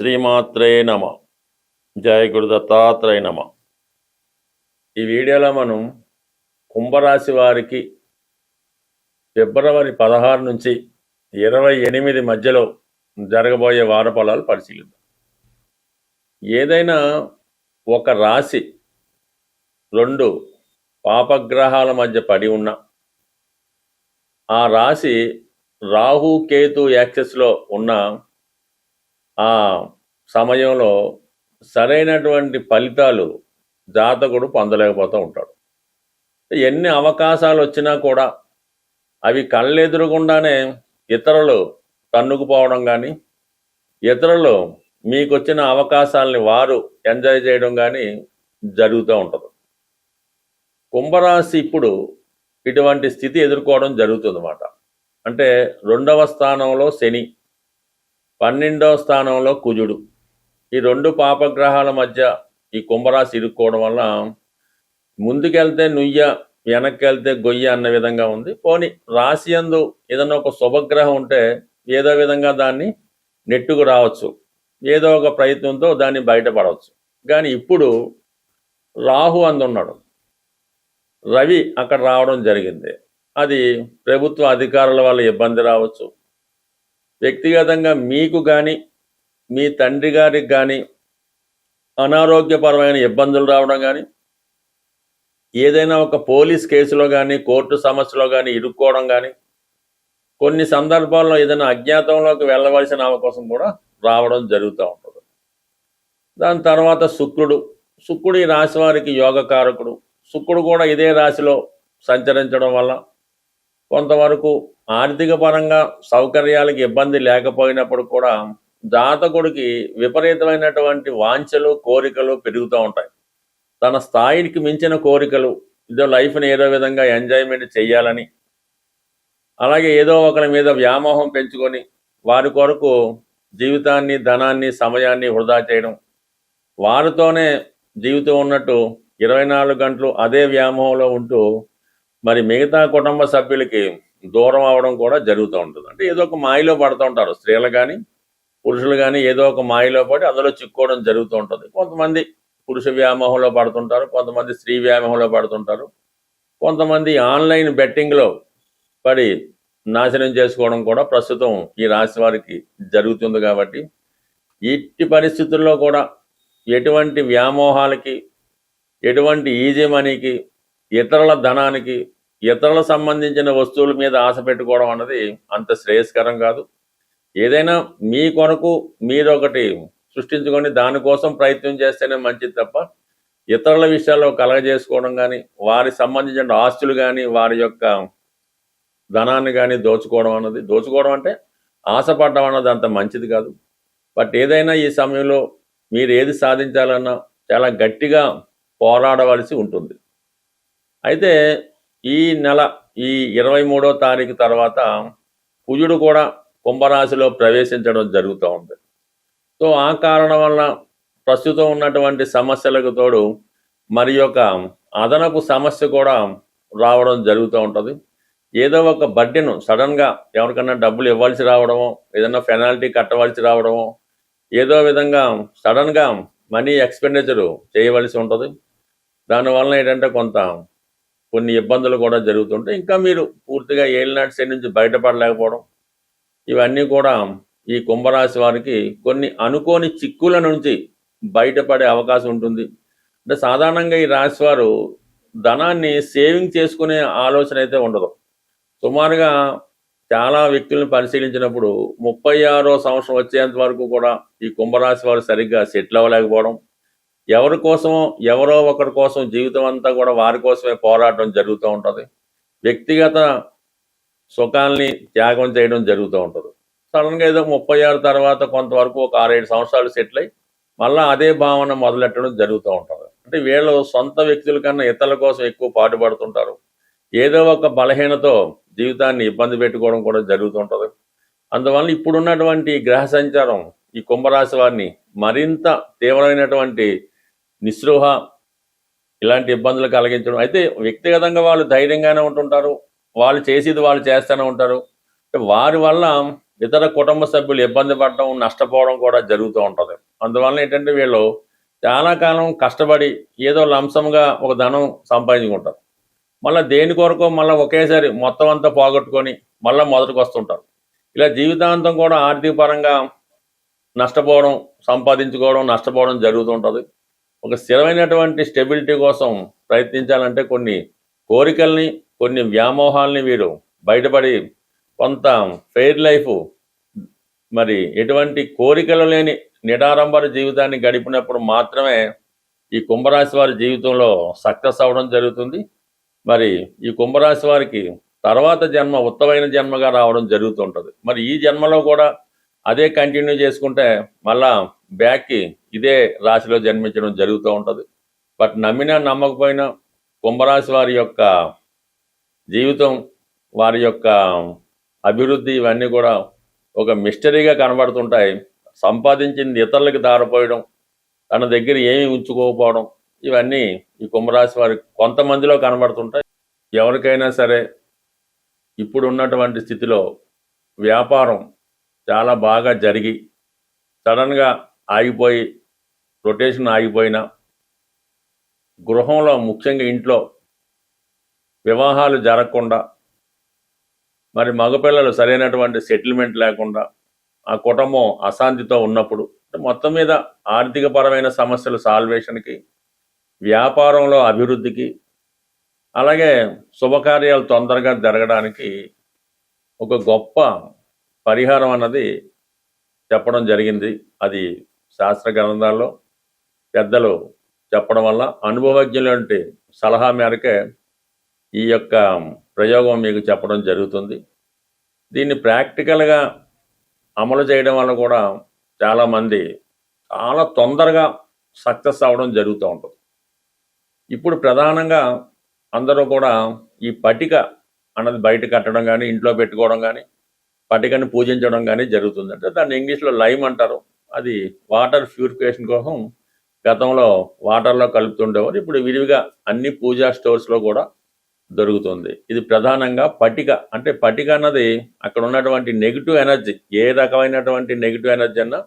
శ్రీమాత్రే నమ. జయ గురు దత్తాత్రేయ నమ. ఈ వీడియోలో మనం కుంభరాశి వారికి ఫిబ్రవరి 16 నుంచి 28 మధ్యలో జరగబోయే వార ఫలాలు పరిశీలిద్దాం. ఏదైనా ఒక రాశి 2 పాపగ్రహాల మధ్య పడి ఉన్న ఆ రాశి రాహు కేతు యాక్సెస్లో ఉన్న ఆ సమయంలో సరైనటువంటి ఫలితాలు జాతకుడు పొందలేకపోతూ ఉంటాడు. ఎన్ని అవకాశాలు వచ్చినా కూడా అవి కళ్ళెదురుగుండానే ఇతరులు తన్నుకుపోవడం కానీ, ఇతరులు మీకు వచ్చిన అవకాశాలని వారు ఎంజాయ్ చేయడం కానీ జరుగుతూ ఉంటుంది. కుంభరాశి ఇప్పుడు ఇటువంటి స్థితి ఎదుర్కోవడం జరుగుతుందన్నమాట. అంటే 2వ స్థానంలో శని, 12వ స్థానంలో కుజుడు, ఈ 2 పాపగ్రహాల మధ్య ఈ కుంభరాశి ఇరుక్కోవడం వల్ల ముందుకెళ్తే నుయ్య, వెనక్కి వెళ్తే గొయ్య అన్న విధంగా ఉంది. పోని రాశి యందు ఏదైనా ఒక శుభగ్రహం ఉంటే ఏదో విధంగా దాన్ని నెట్టుకు రావచ్చు, ఏదో ఒక ప్రయత్నంతో దాన్ని బయటపడవచ్చు. కానీ ఇప్పుడు రాహు అందున్నాడు, రవి అక్కడ రావడం జరిగింది. అది ప్రభుత్వ అధికారుల వల్ల ఇబ్బంది రావచ్చు, వ్యక్తిగతంగా మీకు కానీ మీ తండ్రి గారికి కానీ అనారోగ్యపరమైన ఇబ్బందులు రావడం కానీ, ఏదైనా ఒక పోలీస్ కేసులో కానీ కోర్టు సమస్యలో కానీ ఇరుక్కోవడం కానీ, కొన్ని సందర్భాల్లో ఏదైనా అజ్ఞాతంలోకి వెళ్ళవలసిన అవకాశం కూడా రావడం జరుగుతూ ఉంటుంది. దాని తర్వాత శుక్రుడు ఈ రాశి వారికి యోగకారకుడు. శుక్రుడు కూడా ఇదే రాశిలో సంచరించడం వల్ల కొంతవరకు ఆర్థిక పరంగా సౌకర్యాలకు ఇబ్బంది లేకపోయినప్పుడు కూడా జాతకుడికి విపరీతమైనటువంటి వాంఛలు, కోరికలు పెరుగుతూ ఉంటాయి. తన స్థాయికి మించిన కోరికలు, ఇదో లైఫ్ని ఏదో విధంగా ఎంజాయ్మెంట్ చేయాలని, అలాగే ఏదో ఒకరి మీద వ్యామోహం పెంచుకొని వారి కొరకు జీవితాన్ని, ధనాన్ని, సమయాన్ని వృధా చేయడం, వారితోనే జీవితం ఉన్నట్టు 24 గంటలు అదే వ్యామోహంలో ఉంటూ మరి మిగతా కుటుంబ సభ్యులకి దూరం అవడం కూడా జరుగుతూ ఉంటుంది. అంటే ఏదో ఒక మాయలో పడుతూ ఉంటారు. స్త్రీలు కానీ పురుషులు కానీ ఏదో ఒక మాయలో పడి అందులో చిక్కుకోవడం జరుగుతూ ఉంటుంది. కొంతమంది పురుష వ్యామోహంలో పడుతుంటారు, కొంతమంది స్త్రీ వ్యామోహంలో పడుతుంటారు, కొంతమంది ఆన్లైన్ బెట్టింగ్లో పడి నాశనం చేసుకోవడం కూడా ప్రస్తుతం ఈ రాశి వారికి జరుగుతుంది. కాబట్టి ఇట్టి పరిస్థితుల్లో కూడా ఎటువంటి వ్యామోహాలకి, ఎటువంటి ఈజీ మనీకి, ఇతరుల ధనానికి, ఇతరులకు సంబంధించిన వస్తువుల మీద ఆశ పెట్టుకోవడం అన్నది అంత శ్రేయస్కరం కాదు. ఏదైనా మీ కొరకు మీరొకటి సృష్టించుకొని దానికోసం ప్రయత్నం చేస్తేనే మంచిది తప్ప ఇతరుల విషయాల్లో కలగజేసుకోవడం కానీ, వారికి సంబంధించిన ఆస్తులు కానీ, వారి యొక్క ధనాన్ని కానీ దోచుకోవడం అంటే ఆశపడడం అన్నది అంత మంచిది కాదు. బట్ ఏదైనా ఈ సమయంలో మీరు ఏది సాధించాలన్నా చాలా గట్టిగా పోరాడవలసి ఉంటుంది. అయితే ఈ నెల ఈ 23వ తారీఖు తర్వాత కుజుడు కూడా కుంభరాశిలో ప్రవేశించడం జరుగుతూ ఉంది. సో ఆ కారణం వల్ల ప్రస్తుతం ఉన్నటువంటి సమస్యలకు తోడు మరి యొక్క అదనపు సమస్య కూడా రావడం జరుగుతూ ఉంటుంది. ఏదో ఒక బడ్డీను సడన్గా ఎవరికన్నా డబ్బులు ఇవ్వాల్సి రావడమో, ఏదైనా పెనాల్టీ కట్టవలసి రావడమో, ఏదో విధంగా సడన్గా మనీ ఎక్స్పెండిచరు చేయవలసి ఉంటుంది. దానివల్ల ఏంటంటే కొన్ని ఇబ్బందులు కూడా జరుగుతుంటాయి. ఇంకా మీరు పూర్తిగా ఏలినాటి శని నుంచి బయటపడలేకపోవడం, ఇవన్నీ కూడా ఈ కుంభరాశి వారికి కొన్ని అనుకోని చిక్కుల నుంచి బయటపడే అవకాశం ఉంటుంది. అంటే సాధారణంగా ఈ రాశి వారు ధనాన్ని సేవింగ్ చేసుకునే ఆలోచన అయితే ఉండదు. సుమారుగా చాలా వ్యక్తులను పరిశీలించినప్పుడు 36వ సంవత్సరం వచ్చేంత వరకు కూడా ఈ కుంభరాశి వారు సరిగ్గా సెటిల్ అవ్వలేకపోవడం, ఎవరి కోసమో ఎవరో ఒకరి కోసం జీవితం అంతా కూడా వారి కోసమే పోరాటం జరుగుతూ ఉంటుంది. వ్యక్తిగత సుఖాల్ని త్యాగం చేయడం జరుగుతూ ఉంటుంది. సడన్గా ఏదో 36 తర్వాత కొంతవరకు ఒక 6-7 సంవత్సరాలు సెటిల్ అయ్యి మళ్ళీ అదే భావన మొదలెట్టడం జరుగుతూ ఉంటుంది. అంటే వీళ్ళు సొంత వ్యక్తుల కన్నా ఇతరుల కోసం ఎక్కువ పాటుపడుతుంటారు. ఏదో ఒక బలహీనతో జీవితాన్ని ఇబ్బంది పెట్టుకోవడం కూడా జరుగుతుంటుంది. అందువల్ల ఇప్పుడున్నటువంటి గ్రహ సంచారం ఈ కుంభరాశి వారిని మరింత తీవ్రమైనటువంటి నిస్పృహ, ఇలాంటి ఇబ్బందులు కలిగించడం. అయితే వ్యక్తిగతంగా వాళ్ళు ధైర్యంగానే ఉంటుంటారు, వాళ్ళు చేసేది వాళ్ళు చేస్తూనే ఉంటారు. వారి వల్ల ఇతర కుటుంబ సభ్యులు ఇబ్బంది పడడం, నష్టపోవడం కూడా జరుగుతూ ఉంటుంది. అందువల్ల ఏంటంటే వీళ్ళు చాలా కాలం కష్టపడి ఏదో లంసంగా ఒక ధనం సంపాదించుకుంటారు. మళ్ళీ దేని కొరకో మళ్ళీ ఒకేసారి మొత్తం అంతా పోగొట్టుకొని మళ్ళీ మొదటికి వస్తుంటారు. ఇలా జీవితాంతం కూడా ఆర్థిక పరంగా నష్టపోవడం, సంపాదించుకోవడం, నష్టపోవడం జరుగుతూ ఉంటుంది. ఒక స్థిరమైనటువంటి స్టెబిలిటీ కోసం ప్రయత్నించాలంటే కొన్ని కోరికల్ని, కొన్ని వ్యామోహాల్ని వీరు బయటపడి కొంత ఫెయిర్ లైఫ్, మరి ఎటువంటి కోరికలు లేని నిడారంబర జీవితాన్ని గడిపినప్పుడు మాత్రమే ఈ కుంభరాశి వారి జీవితంలో సక్సెస్ అవ్వడం జరుగుతుంది. మరి ఈ కుంభరాశి వారికి తర్వాత జన్మ ఉత్తమైన జన్మగా రావడం జరుగుతుంటుంది. మరి ఈ జన్మలో కూడా అదే కంటిన్యూ చేసుకుంటే మళ్ళా బ్యాక్కి ఇదే రాశిలో జన్మించడం జరుగుతూ ఉంటుంది. బట్ నమ్మినా నమ్మకపోయినా కుంభరాశి వారి యొక్క జీవితం, వారి యొక్క అభివృద్ధి ఇవన్నీ కూడా ఒక మిస్టరీగా కనబడుతుంటాయి. సంపాదించింది ఇతరులకు దారిపోయడం, తన దగ్గర ఏమీ ఉంచుకోకపోవడం, ఇవన్నీ ఈ కుంభరాశి వారి కొంతమందిలో కనబడుతుంటాయి. ఎవరికైనా సరే ఇప్పుడు ఉన్నటువంటి స్థితిలో వ్యాపారం చాలా బాగా జరిగి సడన్గా ఆగిపోయి, రొటేషన్ ఆగిపోయినా, గృహంలో ముఖ్యంగా ఇంట్లో వివాహాలు జరగకుండా, మరి మగపిల్లలు సరైనటువంటి సెటిల్మెంట్ లేకుండా, ఆ కుటుంబం అశాంతితో ఉన్నప్పుడు, మొత్తం మీద ఆర్థికపరమైన సమస్యల సాల్వేషన్కి, వ్యాపారంలో అభివృద్ధికి, అలాగే శుభకార్యాలు తొందరగా జరగడానికి ఒక గొప్ప పరిహారం అన్నది చెప్పడం జరిగింది. అది శాస్త్ర గ్రంథాల్లో పెద్దలు చెప్పడం వల్ల అనుభవజ్ఞులంటి సలహా మేరకే ఈ యొక్క ప్రయోగం మీకు చెప్పడం జరుగుతుంది. దీన్ని ప్రాక్టికల్గా అమలు చేయడం వల్ల కూడా చాలామంది చాలా తొందరగా సక్సెస్ అవ్వడం జరుగుతూ ఉంటుంది. ఇప్పుడు ప్రధానంగా అందరూ కూడా ఈ పటిక అన్నది బయట కట్టడం కానీ, ఇంట్లో పెట్టుకోవడం కానీ, పటికని పూజించడం కానీ జరుగుతుంది. అంటే దాన్ని ఇంగ్లీష్లో లైమ్ అంటారు. అది వాటర్ ప్యూరిఫికేషన్ కోసం గతంలో వాటర్లో కలుపుతుండేవారు. ఇప్పుడు విరివిగా అన్ని పూజా స్టోర్స్లో కూడా దొరుకుతుంది. ఇది ప్రధానంగా పటిక. అంటే పటిక అన్నది అక్కడ ఉన్నటువంటి నెగిటివ్ ఎనర్జీ, ఏ రకమైనటువంటి నెగిటివ్ ఎనర్జీ అన్నా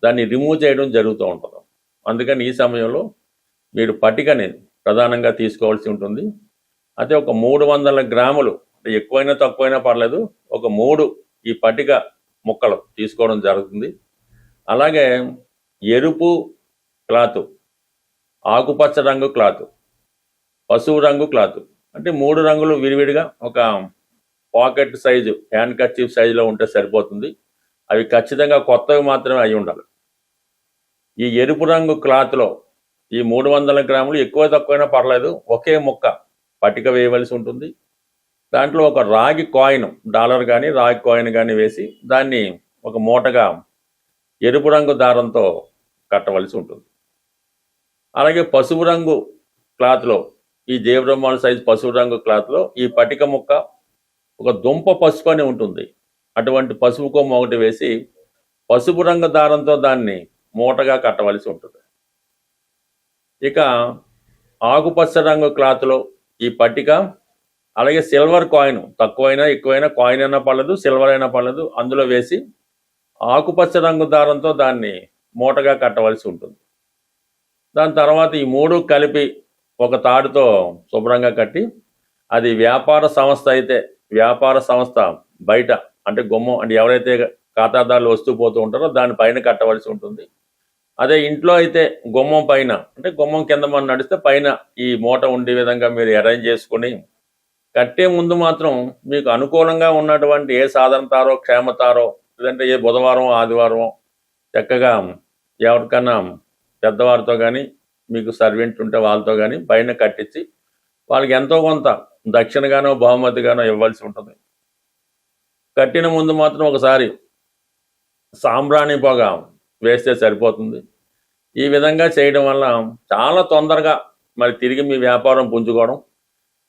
దాన్ని రిమూవ్ చేయడం జరుగుతూ ఉంటుంది. అందుకని ఈ సమయంలో మీరు పటికని ప్రధానంగా తీసుకోవాల్సి ఉంటుంది. అయితే ఒక 300 గ్రాములు, ఎక్కువైనా తక్కువైనా పర్లేదు, ఒక 3 ఈ పటిక ముక్కలు తీసుకోవడం జరుగుతుంది. అలాగే ఎరుపు క్లాత్, ఆకుపచ్చ రంగు క్లాత్, పసుపు రంగు క్లాత్, అంటే 3 రంగులు విడివిడిగా ఒక పాకెట్ సైజు, హ్యాండ్ కర్చీఫ్ సైజులో ఉంటే సరిపోతుంది. అవి ఖచ్చితంగా కొత్తవి మాత్రమే అయి ఉండాలి. ఈ ఎరుపు రంగు క్లాత్లో ఈ 300 గ్రాములు, ఎక్కువ తక్కువైనా పర్లేదు, ఒకే ముక్క పటిక వేయవలసి ఉంటుంది. దాంట్లో ఒక రాగి కాయిన్, డాలర్ కానీ రాగి కాయిన్ కానీ వేసి దాన్ని ఒక మూటగా ఎరుపు రంగు దారంతో కట్టవలసి ఉంటుంది. అలాగే పసుపు రంగు క్లాత్లో, ఈ జేబ్రహ్మాల సైజు పసుపు రంగు క్లాత్లో ఈ పటిక ముక్క, ఒక దుంప పసుపు అని ఉంటుంది, అటువంటి పసుపు కొమ్మ ఒకటి వేసి పసుపు రంగు దారంతో దాన్ని మూటగా కట్టవలసి ఉంటుంది. ఇక ఆకుపచ్చ రంగు క్లాత్లో ఈ పట్టిక, అలాగే సిల్వర్ కాయిన్, తక్కువైనా ఎక్కువైనా కాయిన్ అయినా పర్లేదు, సిల్వర్ అయినా పర్లేదు, అందులో వేసి ఆకుపచ్చ రంగు దారంతో దాన్ని మూటగా కట్టవలసి ఉంటుంది. దాని తర్వాత ఈ 3 కలిపి ఒక తాడుతో శుభ్రంగా కట్టి, అది వ్యాపార సంస్థ అయితే వ్యాపార సంస్థ బయట, అంటే గుమ్మం, అంటే ఎవరైతే ఖాతాదారులు వస్తూ పోతూ ఉంటారో దానిపైన కట్టవలసి ఉంటుంది. అదే ఇంట్లో అయితే గుమ్మం పైన, అంటే గుమ్మం కింద మనం నడిస్తే పైన ఈ మూట ఉండే విధంగా మీరు అరేంజ్ చేసుకుని, కట్టే ముందు మాత్రం మీకు అనుకూలంగా ఉన్నటువంటి ఏ సాధనతారో, క్షేమతారో, లేదంటే ఏ బుధవారం ఆదివారం చక్కగా ఎవరికన్నా పెద్దవారితో కానీ, మీకు సర్వెంట్ ఉంటే వాళ్ళతో కానీ పైన కట్టించి వాళ్ళకి ఎంతో కొంత దక్షిణగానో బహుమతిగానో ఇవ్వాల్సి ఉంటుంది. కట్టిన ముందు మాత్రం ఒకసారి సాంబ్రాణి పొగ వేస్తే సరిపోతుంది. ఈ విధంగా చేయడం వల్ల చాలా తొందరగా మరి తిరిగి మీ వ్యాపారం పుంజుకోవడం,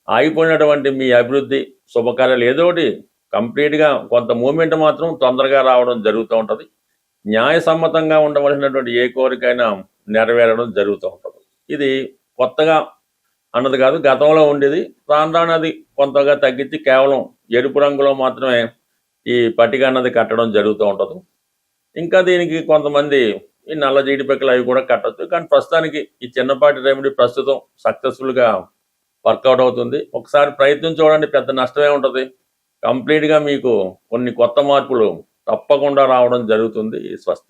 ఆగిపోయినటువంటి మీ అభివృద్ధి, శుభకార్యాలు ఏదో ఒకటి కంప్లీట్గా కొంత మూమెంట్ మాత్రం తొందరగా రావడం జరుగుతూ ఉంటుంది. న్యాయసమ్మతంగా ఉండవలసినటువంటి ఏ కోరికైనా నెరవేరడం జరుగుతూ ఉంటుంది. ఇది కొత్తగా అన్నది కాదు, గతంలో ఉండేది. రాను రాను అది కొంతగా తగ్గించి కేవలం ఎరుపు రంగులో మాత్రమే ఈ పట్టిక అన్నది కట్టడం జరుగుతూ ఉంటుంది. ఇంకా దీనికి కొంతమంది ఈ నల్ల జీడిపక్కలు అవి కూడా కట్టచ్చు. కానీ ప్రస్తుతానికి ఈ చిన్నపాటి రెమెడీ ప్రస్తుతం సక్సెస్ఫుల్గా వర్కౌట్ అవుతుంది. ఒకసారి ప్రయత్నం చూడండి, పెద్ద నష్టమే ఉంటుంది. కంప్లీట్గా మీకు కొన్ని కొత్త మార్పులు తప్పకుండా రావడం జరుగుతుంది. స్వస్తి.